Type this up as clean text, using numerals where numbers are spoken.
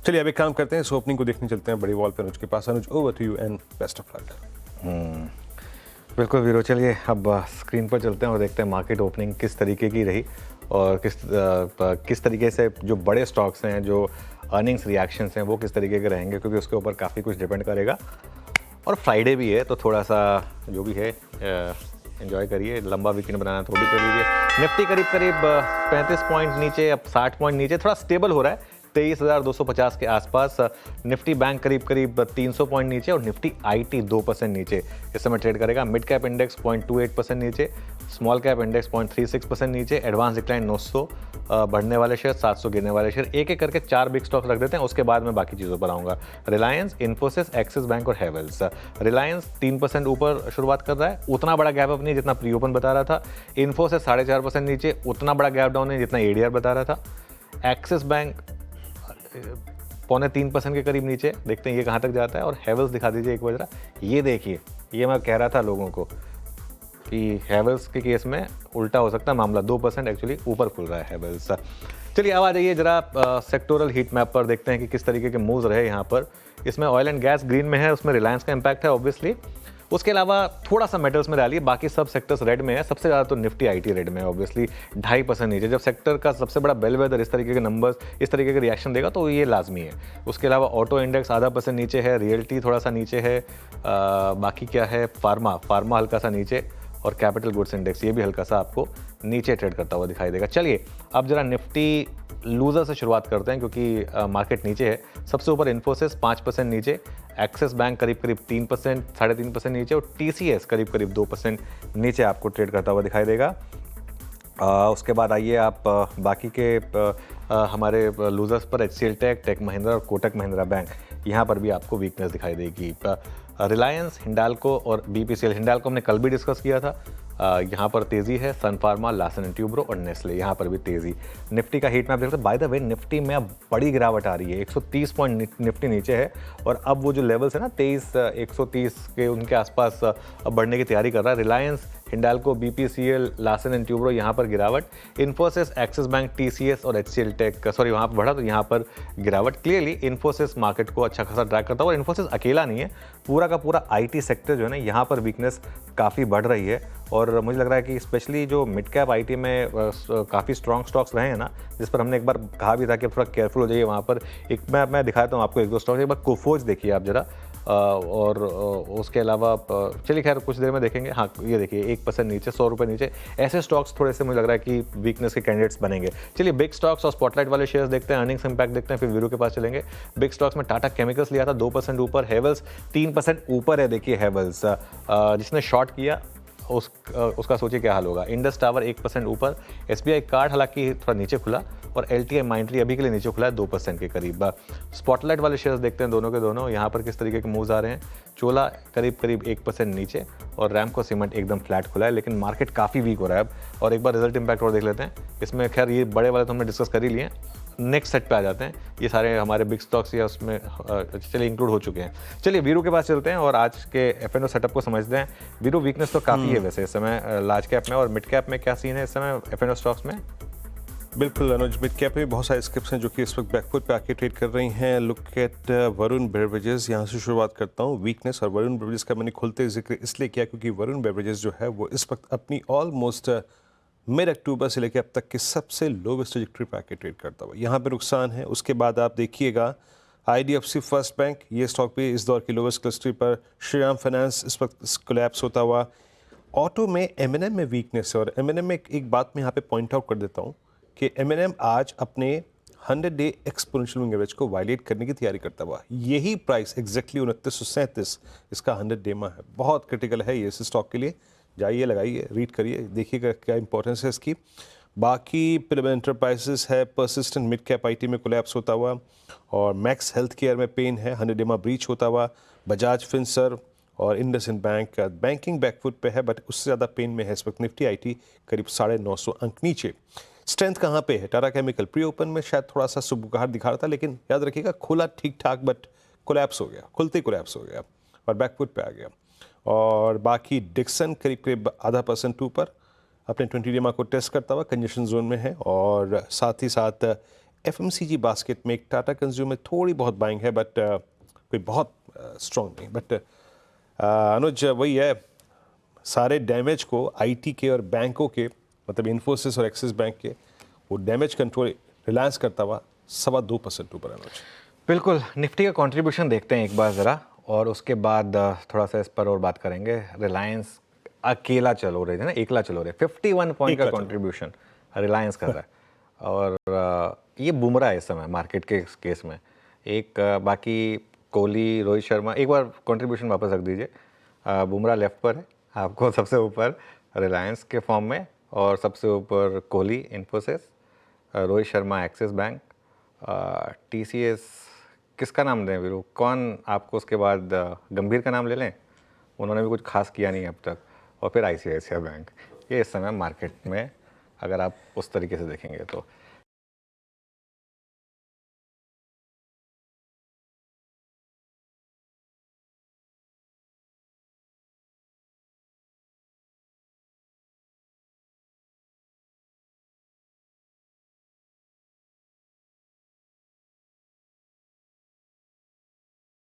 चलिए अब एक काम करते हैं, इस ओपनिंग को देखने चलते हैं बड़ी वॉल पे अनुज के पास। Anuj, over to you and best of luck. बिल्कुल वीरो, चलिए अब स्क्रीन पर चलते हैं और देखते हैं मार्केट ओपनिंग किस तरीके की रही और किस तरीके से जो बड़े स्टॉक्स हैं, जो अर्निंग्स रिएक्शंस हैं, वो किस तरीके के रहेंगे, क्योंकि उसके ऊपर काफ़ी कुछ डिपेंड करेगा। और फ्राइडे भी है तो थोड़ा सा जो भी है एंजॉय करिए, लंबा वीकेंड बनाना तो भी कर लीजिए। निफ्टी करीब 35 पॉइंट नीचे, अब 60 पॉइंट नीचे, थोड़ा स्टेबल हो रहा है 23,250 के आसपास। निफ्टी बैंक करीब 300 पॉइंट नीचे और निफ्टी आईटी 2% नीचे इस समय ट्रेड करेगा। मिड कैप इंडेक्स 0.28% नीचे, स्मॉल कैप इंडेक्स 0.36% नीचे, एडवांस डिक्लाइन 900 बढ़ने वाले शेयर, 700 गिरने वाले शेयर। एक एक करके 4 बिग स्टॉक रख देते हैं, उसके बाद मैं बाकी चीज़ों पर आऊँगा। रिलायंस, इन्फोसिस, एक्सिस बैंक और हैवेल्स। रिलायंस 3% ऊपर शुरुआत कर रहा है, उतना बड़ा गैप अप नहीं जितना प्री ओपन बता रहा था। इन्फोसिस 4.5% नीचे, उतना बड़ा गैप डाउन है जितना एडीआर बता रहा था। एक्सिस बैंक 0.3% के करीब नीचे, देखते हैं ये कहाँ तक जाता है। और हैवेल्स दिखा दीजिए एक बार जरा, ये देखिए, ये मैं कह रहा था लोगों को कि हैवेल्स के केस में उल्टा हो सकता है मामला, 2% एक्चुअली ऊपर खुल रहा है हैवेल्स। चलिए अब आ जाइए जरा सेक्टोरल हीट मैप पर, देखते हैं कि किस तरीके के मूव्स रहे यहाँ पर। इसमें ऑयल एंड गैस ग्रीन में है, उसमें रिलायंस का इंपैक्ट है ऑब्वियसली। उसके अलावा थोड़ा सा मेटल्स में डालिए, बाकी सब सेक्टर्स रेड में है। सबसे ज़्यादा तो निफ्टी आईटी रेड में है ऑब्वियसली, 2.5% नीचे। जब सेक्टर का सबसे बड़ा बेलवेदर इस तरीके के नंबर्स, इस तरीके के रिएक्शन देगा तो ये लाजमी है। उसके अलावा ऑटो इंडेक्स 0.5% नीचे है, रियल्टी थोड़ा सा नीचे है, बाकी क्या है, फार्मा हल्का सा नीचे, और कैपिटल गुड्स इंडेक्स ये भी हल्का सा आपको नीचे ट्रेड करता हुआ दिखाई देगा। चलिए अब जरा निफ्टी लूजर से शुरुआत करते हैं, क्योंकि मार्केट नीचे है। सबसे ऊपर इन्फोसिस 5% नीचे, एक्सिस बैंक करीब 3%, 3.5% नीचे, और टीसीएस करीब 2% नीचे आपको ट्रेड करता हुआ दिखाई देगा। उसके बाद आइए आप बाकी के हमारे लूजर्स पर, एचसीएल टेक महिंद्रा और कोटक महिंद्रा बैंक, यहाँ पर भी आपको वीकनेस दिखाई देगी। रिलायंस, हिंडाल्को और बीपीसीएल, हिंडाल्को हमने कल भी डिस्कस किया था, यहाँ पर तेज़ी है। सन फार्मा, लार्सन एंड ट्यूब्रो और नेस्ले, यहाँ पर भी तेज़ी। निफ्टी का हीट मैप देखते हैं। बाय द वे निफ्टी में अब बड़ी गिरावट आ रही है, 130 पॉइंट निफ्टी नीचे है, और अब वो जो लेवल्स है ना 130 के उनके आसपास अब बढ़ने की तैयारी कर रहा है। Reliance, Hindalco, BPCL, Larsen and Toubro, यहाँ पर गिरावट। इन्फोसिस, एक्सिस बैंक, टीसीएस और एचसीएल टेक, सॉरी वहाँ पर बढ़ा तो यहाँ पर गिरावट। क्लियरली इन्फोसिस मार्केट को अच्छा खासा ट्रैक करता है, और इन्फोसिस अकेला नहीं है, पूरा का पूरा आईटी सेक्टर जो है ना, यहाँ पर वीकनेस काफ़ी बढ़ रही है। और मुझे लग रहा है कि स्पेशली जो मिड कैप आईटी में काफ़ी स्ट्रॉन्ग स्टॉक्स रहे हैं ना, जिस पर हमने एक बार कहा भी था कि थोड़ा केयरफुल हो जाइए वहाँ पर। एक मैं दिखाता हूँ आपको 1-2 स्टॉक्स, एक बार कोफोज देखिए आप जरा, और उसके अलावा चलिए खैर कुछ देर में देखेंगे। हाँ ये देखिए 1% नीचे, 100 रुपये नीचे, ऐसे स्टॉक्स थोड़े से मुझे लग रहा है कि वीकनेस के कैंडिडेट्स बनेंगे। चलिए बिग स्टॉक्स और स्पॉटलाइट वाले शेयर्स देखते हैं, अर्निंग्स इंपैक्ट देखते हैं, फिर वीरू के पास चलेंगे। बिग स्टॉक्स में टाटा केमिकल्स लिया था 2% ऊपर, हैवेल्स 3% ऊपर है। देखिए हैवेल्स जिसने शॉर्ट किया उसका सोचिए क्या हाल होगा। इंडस टावर 1% ऊपर, एसबीआई कार्ड हालांकि थोड़ा नीचे खुला, और एलटीआई माइंडट्री अभी के लिए नीचे खुला है 2% के करीब। स्पॉटलाइट वाले शेयर्स देखते हैं दोनों के दोनों, यहाँ पर किस तरीके के मूव्स आ रहे हैं। चोला करीब 1% नीचे, और रैमको सीमेंट एकदम फ्लैट खुला है, लेकिन मार्केट काफ़ी वीक हो रहा है अब। और एक बार रिजल्ट इंपैक्ट और देख लेते हैं इसमें। खैर ये बड़े वाले तो हमने डिस्कस कर ही लिए हैं, नेक्स्ट सेट पे आ जाते हैं। ये सारे हमारे बिग स्टॉक्स या उसमें चलिए इंक्लूड हो चुके हैं। चलिए वीरू के पास चलते हैं और आज के एफएनओ सेटअप को समझते हैं। वीरू वीकनेस तो काफ़ी है वैसे इस समय लार्ज कैप में, और मिड कैप में क्या सीन है इस समय एफएनओ स्टॉक्स में? बिल्कुल अनुज, मिड कैप में बहुत सारे स्क्रिप्ट्स हैं जो कि इस वक्त बैकफुट पे आके ट्रेड कर रही हैं। लुक एट वरुण बेवरेजेस, यहाँ से शुरुआत करता हूँ वीकनेस। और वरुण बेवरेजेस का मैंने खुलते जिक्र इसलिए किया क्योंकि वरुण बेवरेजेस जो है वो इस वक्त अपनी ऑलमोस्ट मिड अक्टूबर से लेकर अब तक के सबसे लोवेस्ट ट्रैजेक्टरी पे आके ट्रेड करता हुआ यहाँ पे नुकसान है। उसके बाद आप देखिएगा आईडीएफसी फर्स्ट बैंक, ये स्टॉक भी इस दौर की लोवेस्ट क्लस्टरी पर। श्रीराम फाइनेंस इस वक्त कोलैप्स होता हुआ। ऑटो में एमएनएम में वीकनेस है, और एमएनएम में एक बात मैं यहाँ पे पॉइंट आउट कर देता हूँ कि एमएनएम आज अपने 100 डे एक्सपोनेंशियल मूविंग एवरेज को वायलेट करने की तैयारी करता हुआ। यही प्राइस एग्जैक्टली 2937 इसका 100 डे में है, बहुत क्रिटिकल है ये इस स्टॉक के लिए। जाइए, लगाइए, रीड करिए, देखिएगा क्या इंपॉर्टेंस है इसकी। बाकी पिरामिड एंटरप्राइजेस है, परसिस्टेंट मिड कैप आईटी में कोलैप्स होता हुआ, और मैक्स हेल्थ केयर में पेन है, 100 डेमा ब्रीच होता हुआ। बजाज फिनसर्व और इंडसइंड बैंक बैंकिंग बैकफुट पे है, बट उससे ज़्यादा पेन में है इस वक्त निफ्टी आईटी, करीब 950 अंक नीचे। स्ट्रेंथ कहाँ पे है? टाटा केमिकल प्री ओपन में शायद थोड़ा सा सुबुगाहट दिखा रहा था, लेकिन याद रखिएगा खुला ठीक ठाक, बट कोलैप्स हो गया, खुलते ही कोलैप्स हो गया और बैकफुट पे आ गया। और बाकी डिक्सन करीब 0.5% ऊपर, अपने 20 डेमा को टेस्ट करता हुआ कंजेशन जोन में है। और साथ ही साथ FMCG बास्केट में एक टाटा कंज्यूमर थोड़ी बहुत बाइंग है, बट कोई बहुत स्ट्रॉन्ग नहीं। बट अनुज, वही है, सारे डैमेज को आईटी के और बैंकों के, मतलब इन्फोसिस और एक्सिस बैंक के, वो डैमेज कंट्रोल रिलायंस करता हुआ 2.25% ऊपर अनुज। बिल्कुल, निफ्टी का कंट्रीब्यूशन देखते हैं एक बार ज़रा, और उसके बाद थोड़ा सा इस पर और बात करेंगे। रिलायंस अकेला चलो रहे थे ना, एकला चलो रहे, 51 पॉइंट का कंट्रीब्यूशन रिलायंस कर रहा है। और ये बुमराह है इस समय मार्केट के केस में। एक बाकी कोहली, रोहित शर्मा, एक बार कंट्रीब्यूशन वापस रख दीजिए। बुमराह लेफ्ट पर है आपको, सबसे ऊपर रिलायंस के फॉर्म में, और सबसे ऊपर Kohli Infosys, Rohit Sharma axis bank, TCS किसका नाम दें वीरू, कौन आपको उसके बाद गंभीर का नाम ले लें, उन्होंने भी कुछ खास किया नहीं अब तक, और फिर ICICI बैंक। ये इस समय मार्केट में अगर आप उस तरीके से देखेंगे तो